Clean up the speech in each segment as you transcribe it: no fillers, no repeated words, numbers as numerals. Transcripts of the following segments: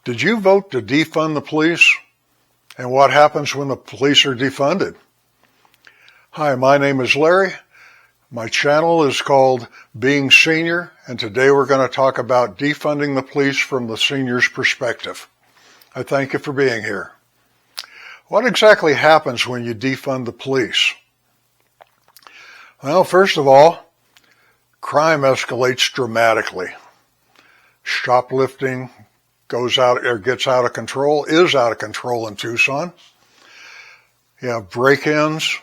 Did you vote to defund the police? And what happens when the police are defunded? Hi, my name is Larry. My channel is called Being Senior, and today we're going to talk about defunding the police from the senior's perspective. I thank you for being here. What exactly happens when you defund the police? Well, first of all, crime escalates dramatically. Shoplifting gets out of control in Tucson. You have break-ins.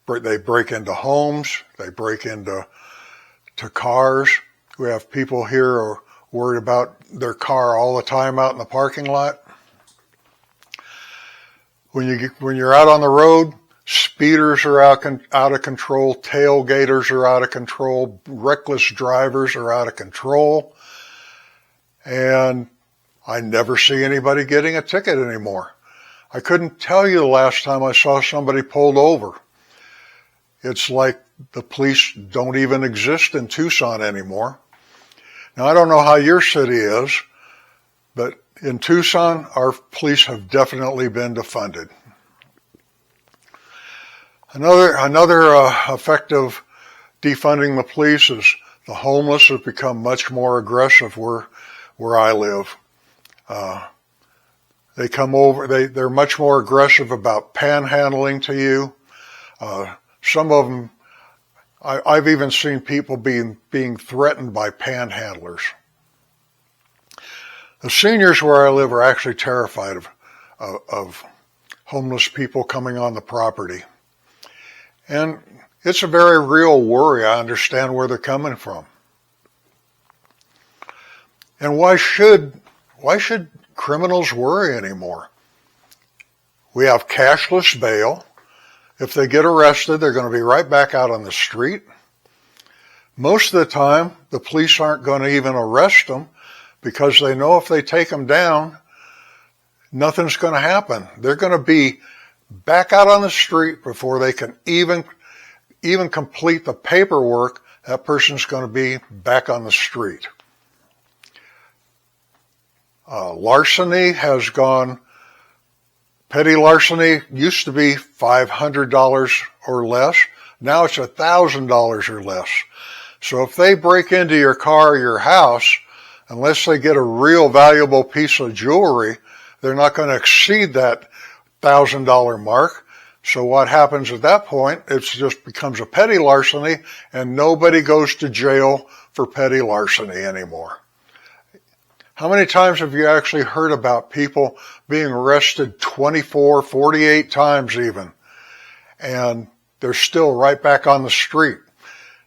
They break into homes. They break into cars. We have people here who are worried about their car all the time out in the parking lot. When you're out on the road, speeders are out of control. Tailgaters are out of control. Reckless drivers are out of control. And I never see anybody getting a ticket anymore. I couldn't tell you the last time I saw somebody pulled over. It's like the police don't even exist in Tucson anymore. Now, I don't know how your city is, but in Tucson, our police have definitely been defunded. Another effect of defunding the police is the homeless have become much more aggressive where I live. They come over, they're much more aggressive about panhandling to you. Some of them, I've even seen people being threatened by panhandlers. The seniors where I live are actually terrified of homeless people coming on the property. And it's a very real worry. I understand where they're coming from. And why should criminals worry anymore? We have cashless bail. If they get arrested, they're going to be right back out on the street. Most of the time, the police aren't going to even arrest them because they know if they take them down, nothing's going to happen. They're going to be back out on the street before they can even complete the paperwork. That person's going to be back on the street. Larceny has gone, petty larceny used to be $500 or less. Now it's $1,000 or less. So if they break into your car or your house, unless they get a real valuable piece of jewelry, they're not going to exceed that $1,000 mark. So what happens at that point, it just becomes a petty larceny and nobody goes to jail for petty larceny anymore. How many times have you actually heard about people being arrested 24, 48 times even, and they're still right back on the street?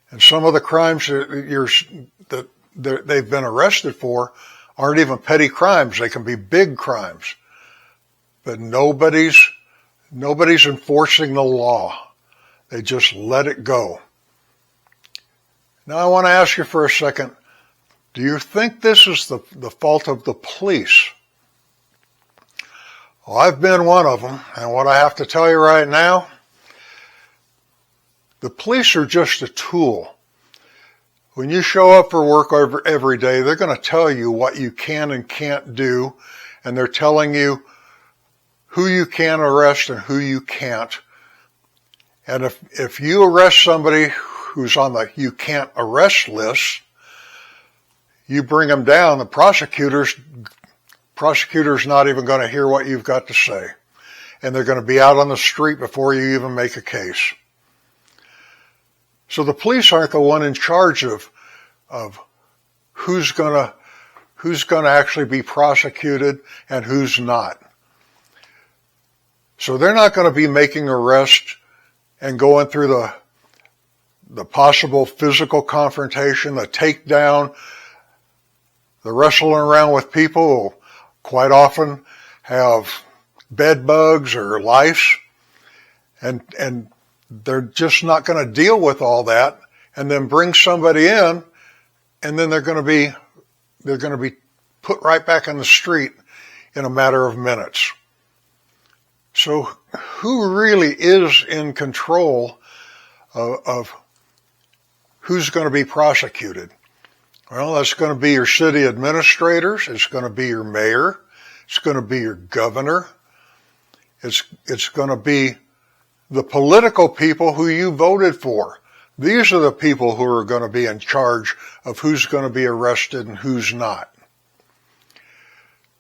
And some of the crimes that they've been arrested for aren't even petty crimes. They can be big crimes. But nobody's enforcing the law. They just let it go. Now I want to ask you for a second, do you think this is the fault of the police? Well, I've been one of them, and what I have to tell you right now, the police are just a tool. When you show up for work every day, they're going to tell you what you can and can't do, and they're telling you who you can arrest and who you can't. And if you arrest somebody who's on the you can't arrest list, you bring them down, the prosecutor's not even going to hear what you've got to say. And they're going to be out on the street before you even make a case. So the police aren't the one in charge of who's going to actually be prosecuted and who's not. So they're not going to be making arrests and going through the possible physical confrontation, the takedown, the wrestling around with people who quite often have bed bugs or lice, and they're just not going to deal with all that and then bring somebody in, and then they're going to be put right back on the street in a matter of minutes. So who really is in control of who's going to be prosecuted? Well, that's going to be your city administrators. It's going to be your mayor. It's going to be your governor. It's going to be the political people who you voted for. These are the people who are going to be in charge of who's going to be arrested and who's not.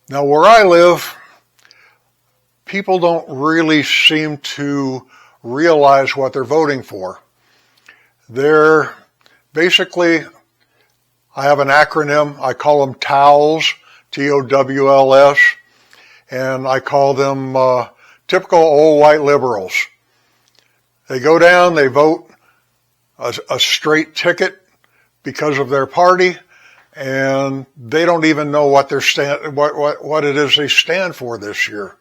Now, where I live, people don't really seem to realize what they're voting for. They're basically, I have an acronym, I call them TOWLS, T-O-W-L-S, and I call them typical old white liberals. They go down, they vote a straight ticket because of their party, and they don't even know what what it is they stand for this year.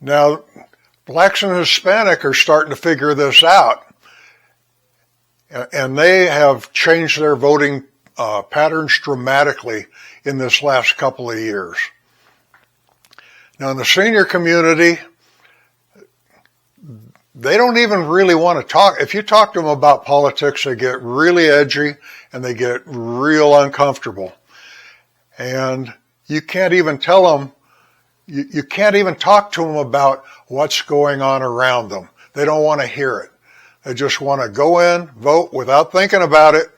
Now, blacks and Hispanic are starting to figure this out, and they have changed their voting patterns dramatically in this last couple of years. Now, in the senior community, they don't even really want to talk. If you talk to them about politics, they get really edgy and they get real uncomfortable. And you can't even tell them, you can't even talk to them about what's going on around them. They don't want to hear it. They just want to go in, vote without thinking about it,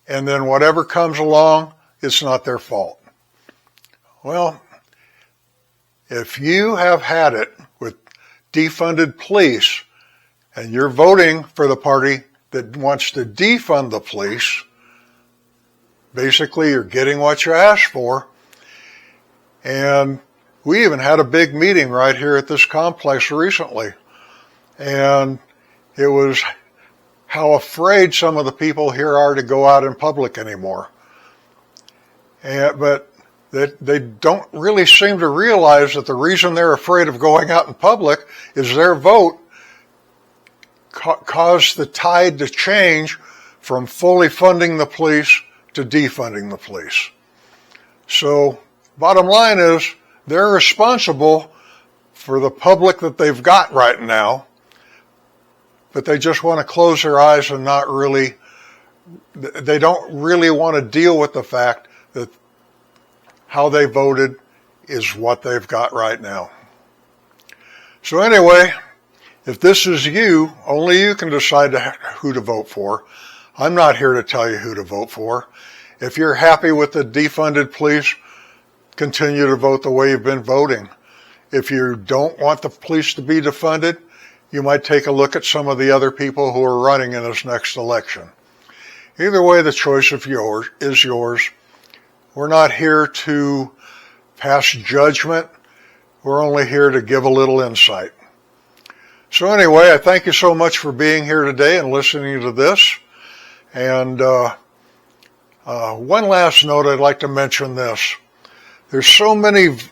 and then whatever comes along, it's not their fault. Well, if you have had it with defunded police and you're voting for the party that wants to defund the police, basically you're getting what you asked for. And we even had a big meeting right here at this complex recently. And it was how afraid some of the people here are to go out in public anymore. But they don't really seem to realize that the reason they're afraid of going out in public is their vote caused the tide to change from fully funding the police to defunding the police. So, bottom line is, they're responsible for the public that they've got right now, but they just want to close their eyes and not really, they don't really want to deal with the fact that how they voted is what they've got right now. So anyway, if this is you, only you can decide who to vote for. I'm not here to tell you who to vote for. If you're happy with the defunded police, continue to vote the way you've been voting. If you don't want the police to be defunded, you might take a look at some of the other people who are running in this next election. Either way, the choice is yours. We're not here to pass judgment. We're only here to give a little insight. So anyway, I thank you so much for being here today and listening to this. And one last note, I'd like to mention this. There's so many of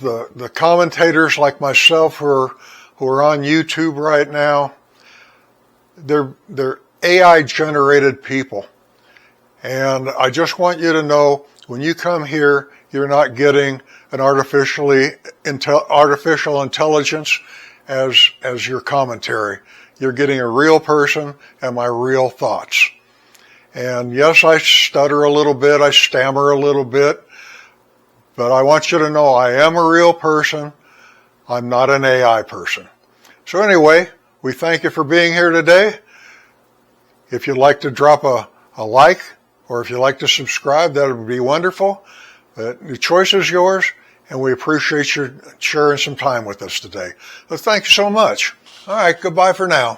the commentators like myself who are on YouTube right now. They're AI generated people. And I just want you to know, when you come here, you're not getting an artificial intelligence as your commentary. You're getting a real person and my real thoughts. And yes, I stutter a little bit, I stammer a little bit, but I want you to know I am a real person. I'm not an AI person. So anyway, we thank you for being here today. If you'd like to drop a like, or if you'd like to subscribe, that would be wonderful. But the choice is yours, and we appreciate you sharing some time with us today. So thank you so much. All right, goodbye for now.